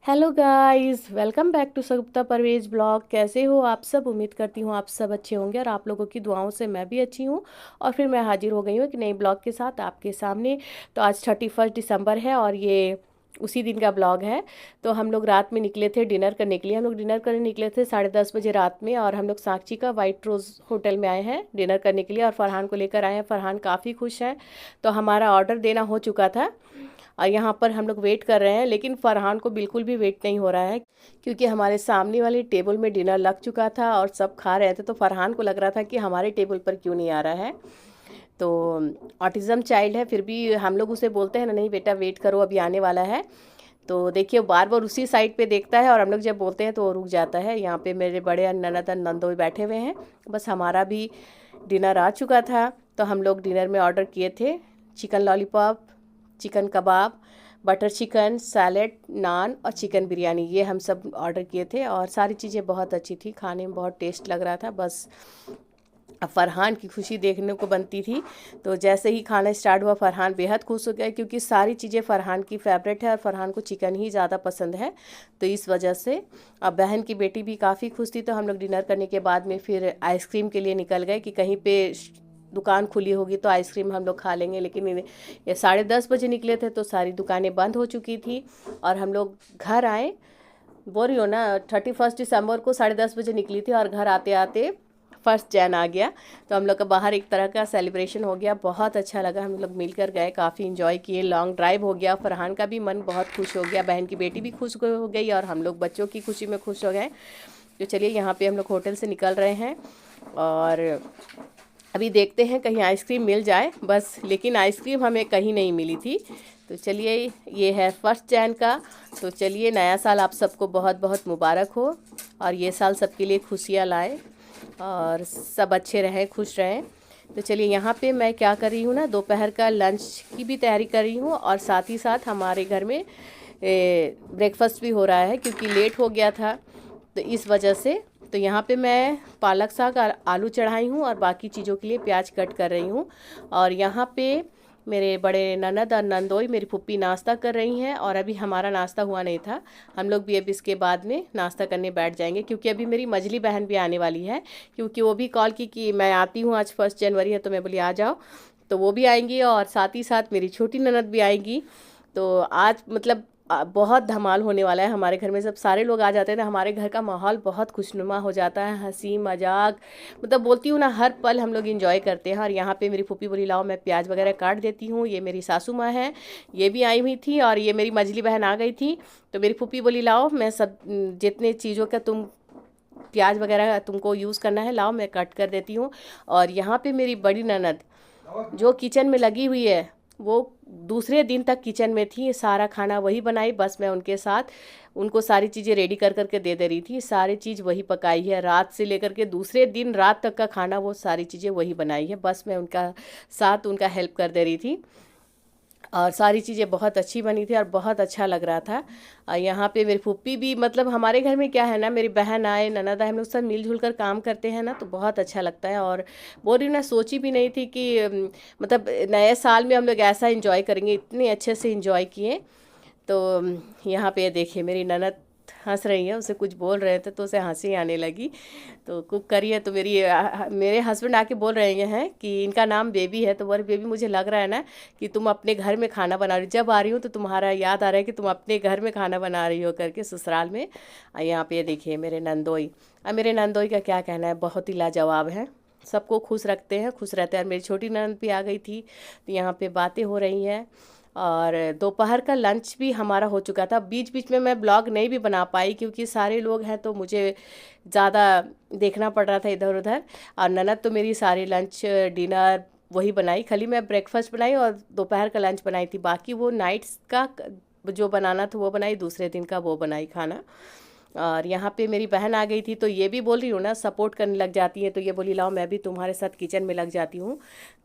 Hello guys, welcome back to Shagufta Parvez blog. कैसे हो आप सब? उम्मीद करती हूँ आप सब अच्छे होंगे और आप लोगों की दुआओं से मैं भी अच्छी हूँ। और फिर मैं हाजिर हो गई हूँ एक नई ब्लॉग के साथ आपके सामने। तो आज 31 दिसंबर है और ये उसी दिन का ब्लॉग है। तो हम लोग रात में निकले थे डिनर करने के लिए। हम लोग डिनर करने निकले थे 10:30 बजे रात में, और हम लोग सांची का वाइट रोज़ होटल में आए हैं डिनर करने के लिए और फरहान को लेकर आए हैं। फरहान काफ़ी खुश है। तो हमारा ऑर्डर देना हो चुका था और यहाँ पर हम लोग वेट कर रहे हैं, लेकिन फरहान को बिल्कुल भी वेट नहीं हो रहा है क्योंकि हमारे सामने वाले टेबल में डिनर लग चुका था और सब खा रहे थे। तो फरहान को लग रहा था कि हमारे टेबल पर क्यों नहीं आ रहा है। तो ऑटिज़म चाइल्ड है, फिर भी हम लोग उसे बोलते हैं ना, नहीं बेटा वेट करो अभी आने वाला है। तो देखिए बार बार उसी साइड पे देखता है और हम लोग जब बोलते हैं तो वो रुक जाता है। यहाँ पे मेरे बड़े ननद नंदोई बैठे हुए हैं। बस हमारा भी डिनर आ चुका था। तो हम लोग डिनर में ऑर्डर किए थे चिकन लॉलीपॉप, चिकन कबाब, बटर चिकन, सैलेड, नान और चिकन बिरयानी। ये हम सब ऑर्डर किए थे और सारी चीज़ें बहुत अच्छी थी, खाने में बहुत टेस्ट लग रहा था। बस अब फरहान की खुशी देखने को बनती थी। तो जैसे ही खाना स्टार्ट हुआ फरहान बेहद खुश हो गया क्योंकि सारी चीज़ें फरहान की फेवरेट है और फरहान को चिकन ही ज़्यादा पसंद है। तो इस वजह से अब बहन की बेटी भी काफ़ी खुश थी। तो हम लोग डिनर करने के बाद में फिर आइसक्रीम के लिए निकल गए कि कहीं पे दुकान खुली होगी तो आइसक्रीम हम लोग खा लेंगे। लेकिन ये 10:30 बजे निकले थे तो सारी दुकानें बंद हो चुकी थी और हम लोग घर आए। बोल रही हो ना, 31 दिसंबर को 10:30 बजे निकली थी और घर आते आते 1 जन आ गया। तो हम लोग का बाहर एक तरह का सेलिब्रेशन हो गया, बहुत अच्छा लगा। हम लोग मिलकर गए, काफ़ी इन्जॉय किए, लॉन्ग ड्राइव हो गया। फरहान का भी मन बहुत खुश हो गया, बहन की बेटी भी खुश हो गई और हम लोग बच्चों की खुशी में खुश हो गए। तो चलिए यहाँ पे हम लोग होटल से निकल रहे हैं और अभी देखते हैं कहीं आइसक्रीम मिल जाए बस। लेकिन आइसक्रीम हमें कहीं नहीं मिली थी। तो चलिए ये है 1 जन का। तो चलिए नया साल आप सबको बहुत बहुत मुबारक हो और ये साल सबके लिए खुशियाँ लाए और सब अच्छे रहें, खुश रहें। तो चलिए यहाँ पे मैं क्या कर रही हूँ ना, दोपहर का लंच की भी तैयारी कर रही हूँ और साथ ही साथ हमारे घर में ब्रेकफास्ट भी हो रहा है क्योंकि लेट हो गया था तो इस वजह से। तो यहाँ पे मैं पालक साग और आलू चढ़ाई हूँ और बाकी चीज़ों के लिए प्याज कट कर रही हूँ। और यहाँ पे मेरे बड़े ननद और नंदोई मेरी फुप्पी नाश्ता कर रही हैं और अभी हमारा नाश्ता हुआ नहीं था। हम लोग भी अभी इसके बाद में नाश्ता करने बैठ जाएंगे क्योंकि अभी मेरी मझली बहन भी आने वाली है। क्योंकि वो भी कॉल की कि मैं आती हूँ, आज 1 जनवरी है। तो मैं बोली आ जाओ। तो वो भी आएंगी और साथ ही साथ मेरी छोटी ननद भी आएंगी। तो आज मतलब बहुत धमाल होने वाला है हमारे घर में। सब सारे लोग आ जाते हैं ना, हमारे घर का माहौल बहुत खुशनुमा हो जाता है, हंसी मजाक, मतलब बोलती हूँ ना हर पल हम लोग इंजॉय करते हैं। और यहाँ पे मेरी फूफी बोली लाओ मैं प्याज वगैरह काट देती हूँ। ये मेरी सासू माँ है, ये भी आई हुई थी और ये मेरी मझली बहन आ गई थी। तो मेरी फूफी बोली लाओ मैं सब जितने चीज़ों का तुम प्याज वगैरह तुमको यूज़ करना है लाओ मैं कट कर देती हूँ। और यहाँ पे मेरी बड़ी ननद जो किचन में लगी हुई है, वो दूसरे दिन तक किचन में थी, सारा खाना वही बनाई। बस मैं उनके साथ उनको सारी चीज़ें रेडी कर करके दे दे रही थी। सारी चीज़ वही पकाई है, रात से लेकर के दूसरे दिन रात तक का खाना वो सारी चीज़ें वही बनाई है। बस मैं उनका साथ उनका हेल्प कर दे रही थी और सारी चीज़ें बहुत अच्छी बनी थी और बहुत अच्छा लग रहा था। और यहाँ पे मेरी फूफी भी, मतलब हमारे घर में क्या है ना, मेरी बहन आए ननद आए, हम लोग सब मिलजुल कर काम करते हैं ना तो बहुत अच्छा लगता है। और बोल रही हूँ ना, सोची भी नहीं थी कि मतलब नए साल में हम लोग ऐसा इंजॉय करेंगे, इतने अच्छे से इंजॉय किए। तो यहाँ पे देखिए मेरी ननद हंस रही है, उसे कुछ बोल रहे थे तो उसे हंसी आने लगी। तो कुक करी है तो मेरे हस्बैंड आके बोल रहे हैं कि इनका नाम बेबी है। तो बोल बेबी मुझे लग रहा है ना कि तुम अपने घर में खाना बना रही हो, जब आ रही हो तो तुम्हारा याद आ रहा है कि तुम अपने घर में खाना बना रही हो करके ससुराल में। यहाँ पे देखिए मेरे नंदोई, अब मेरे नंदोई का क्या कहना है, बहुत ही लाजवाब है, सबको खुश रखते हैं, खुश रहते हैं। और मेरी छोटी ननद भी आ गई थी तो यहाँ पे बातें हो रही हैं। और दोपहर का लंच भी हमारा हो चुका था। बीच बीच में मैं ब्लॉग नहीं भी बना पाई क्योंकि सारे लोग हैं तो मुझे ज़्यादा देखना पड़ रहा था इधर उधर। और ननद तो मेरी सारी लंच डिनर वही बनाई, खाली मैं ब्रेकफास्ट बनाई और दोपहर का लंच बनाई थी। बाकी वो नाइट्स का जो बनाना था वो बनाई, दूसरे दिन का वो बनाई खाना। और यहाँ पे मेरी बहन आ गई थी तो ये भी बोल रही हूँ ना सपोर्ट करने लग जाती है। तो ये बोली लाओ मैं भी तुम्हारे साथ किचन में लग जाती हूँ।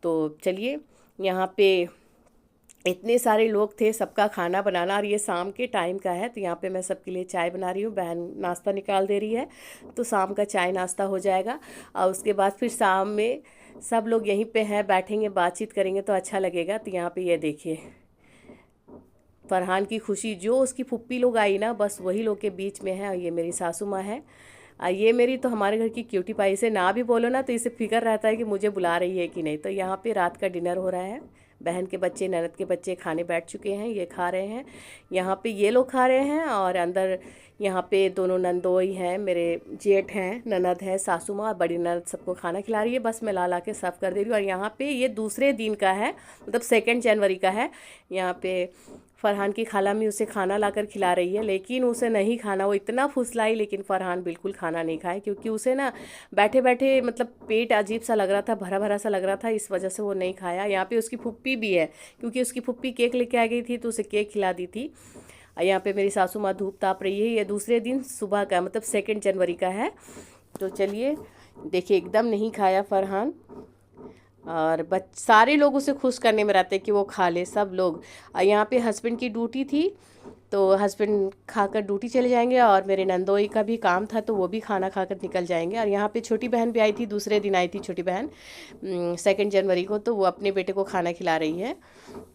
तो चलिए यहाँ पे इतने सारे लोग थे, सबका खाना बनाना, और ये शाम के टाइम का है। तो यहाँ पे मैं सबके लिए चाय बना रही हूँ, बहन नाश्ता निकाल दे रही है तो शाम का चाय नाश्ता हो जाएगा। और उसके बाद फिर शाम में सब लोग यहीं पे हैं, बैठेंगे बातचीत करेंगे तो अच्छा लगेगा। तो यहाँ पे ये देखिए फरहान की खुशी जो उसकी फुप्पी लोग आई ना, बस वही लोग के बीच में है। और ये मेरी सासू माँ है। ये मेरी तो हमारे घर की क्यूटी पाई, से ना भी बोलो ना तो इसे फिक्र रहता है कि मुझे बुला रही है कि नहीं। तो यहाँ पे रात का डिनर हो रहा है। बहन के बच्चे, ननद के बच्चे खाने बैठ चुके हैं, ये खा रहे हैं। यहाँ पे ये लोग खा रहे हैं और अंदर यहाँ पे दोनों नंदोई हैं, मेरे जेठ हैं, ननद है, सासू माँ और बड़ी ननद सबको खाना खिला रही है। बस मैं ला के सर्व कर दे रही हूँ। और यहाँ पे ये दूसरे दिन का है, मतलब 2 जनवरी का है। यहाँ पे फरहान की खाला भी उसे खाना लाकर खिला रही है, लेकिन उसे नहीं खाना। वो इतना फुसलाई, लेकिन फरहान बिल्कुल खाना नहीं खाए, क्योंकि उसे ना बैठे बैठे मतलब पेट अजीब सा लग रहा था, भरा भरा सा लग रहा था, इस वजह से वो नहीं खाया। यहाँ पे उसकी फुप्पी भी है, क्योंकि उसकी फुप्पी केक लेके आ गई थी तो उसे केक खिला दी थी। यहाँ पे मेरी सासू माँ धूप ताप रही है। ये दूसरे दिन सुबह का, मतलब 2 जनवरी का है। तो चलिए देखिए, एकदम नहीं खाया फरहान। और सारे लोग उसे खुश करने में रहते हैं कि वो खा ले, सब लोग। यहाँ पे हस्बैंड की ड्यूटी थी, तो हस्बैंड खाकर ड्यूटी चले जाएंगे, और मेरे नंदोई का भी काम था तो वो भी खाना खाकर निकल जाएंगे। और यहाँ पे छोटी बहन भी आई थी, दूसरे दिन आई थी छोटी बहन 2 जनवरी को, तो वो अपने बेटे को खाना खिला रही है।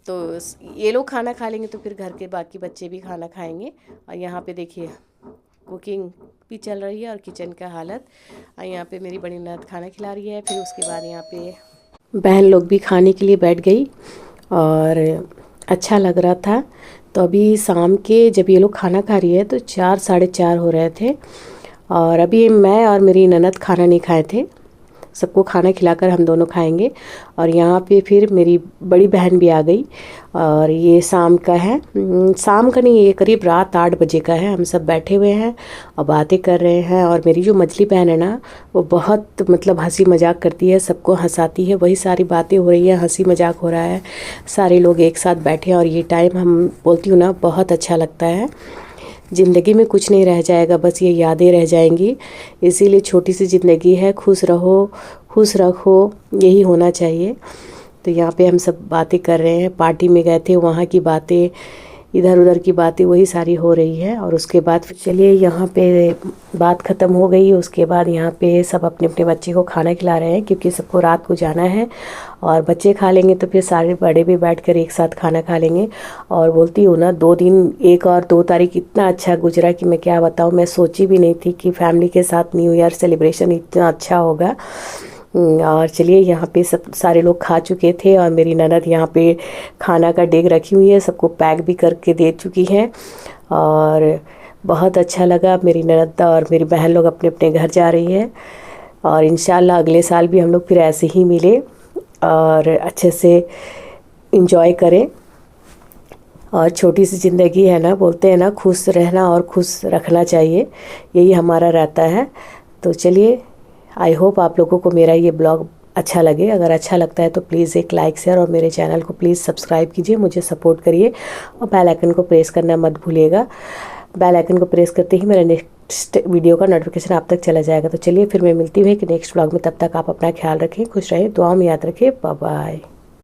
तो ये लोग खाना खा लेंगे तो फिर घर के बाकी बच्चे भी खाना खाएंगे। और यहाँ पे देखिए कुकिंग भी चल रही है और किचन का हालत। और यहाँ पे मेरी बड़ी ननद खाना खिला रही है। फिर उसके बाद यहाँ पे बहन लोग भी खाने के लिए बैठ गई और अच्छा लग रहा था। तो अभी शाम के जब ये लोग खाना खा रही है तो 4 साढ़े 4 हो रहे थे, और अभी मैं और मेरी ननद खाना नहीं खाए थे। सबको खाना खिलाकर हम दोनों खाएंगे। और यहाँ पे फिर मेरी बड़ी बहन भी आ गई, और ये शाम का है, शाम का नहीं, ये करीब रात 8 बजे का है। हम सब बैठे हुए हैं और बातें कर रहे हैं। और मेरी जो मझली बहन है ना, वो बहुत मतलब हंसी मजाक करती है, सबको हंसाती है। वही सारी बातें हो रही है, हंसी मजाक हो रहा है, सारे लोग एक साथ बैठे हैं। और ये टाइम हम बोलती हूँ ना, बहुत अच्छा लगता है। ज़िंदगी में कुछ नहीं रह जाएगा, बस ये यादें रह जाएंगी। इसीलिए छोटी सी ज़िंदगी है, खुश रहो, खुश रखो, यही होना चाहिए। तो यहाँ पे हम सब बातें कर रहे हैं, पार्टी में गए थे, वहाँ की बातें, इधर उधर की बातें, वही सारी हो रही है। और उसके बाद चलिए यहाँ पे बात ख़त्म हो गई। उसके बाद यहाँ पे सब अपने अपने बच्चे को खाना खिला रहे हैं, क्योंकि सबको रात को जाना है। और बच्चे खा लेंगे तो फिर सारे बड़े भी बैठकर एक साथ खाना खा लेंगे। और बोलती हूँ ना, 2 दिन, 1 और 2 तारीख इतना अच्छा गुजरा कि मैं क्या बताऊँ। मैं सोची भी नहीं थी कि फैमिली के साथ न्यू ईयर सेलिब्रेशन इतना अच्छा होगा। और चलिए यहाँ पे सब सारे लोग खा चुके थे, और मेरी ननद यहाँ पे खाना का डेग रखी हुई है, सबको पैक भी करके दे चुकी हैं। और बहुत अच्छा लगा। मेरी ननद और मेरी बहन लोग अपने अपने घर जा रही है, और इंशाल्लाह अगले साल भी हम लोग फिर ऐसे ही मिले और अच्छे से इंजॉय करें। और छोटी सी ज़िंदगी है ना, बोलते हैं ना, खुश रहना और खुश रखना चाहिए, यही हमारा रहता है। तो चलिए, आई होप आप लोगों को मेरा ये ब्लॉग अच्छा लगे। अगर अच्छा लगता है तो प्लीज़ एक लाइक, शेयर, और मेरे चैनल को प्लीज़ सब्सक्राइब कीजिए, मुझे सपोर्ट करिए। और बेल आइकन को प्रेस करना मत भूलिएगा। बेल आइकन को प्रेस करते ही मेरा नेक्स्ट वीडियो का नोटिफिकेशन आप तक चला जाएगा। तो चलिए फिर मैं मिलती हूँ कि नेक्स्ट ब्लॉग में। तब तक आप अपना ख्याल रखें, खुश रहें, दुआ में याद रखें। Bye bye.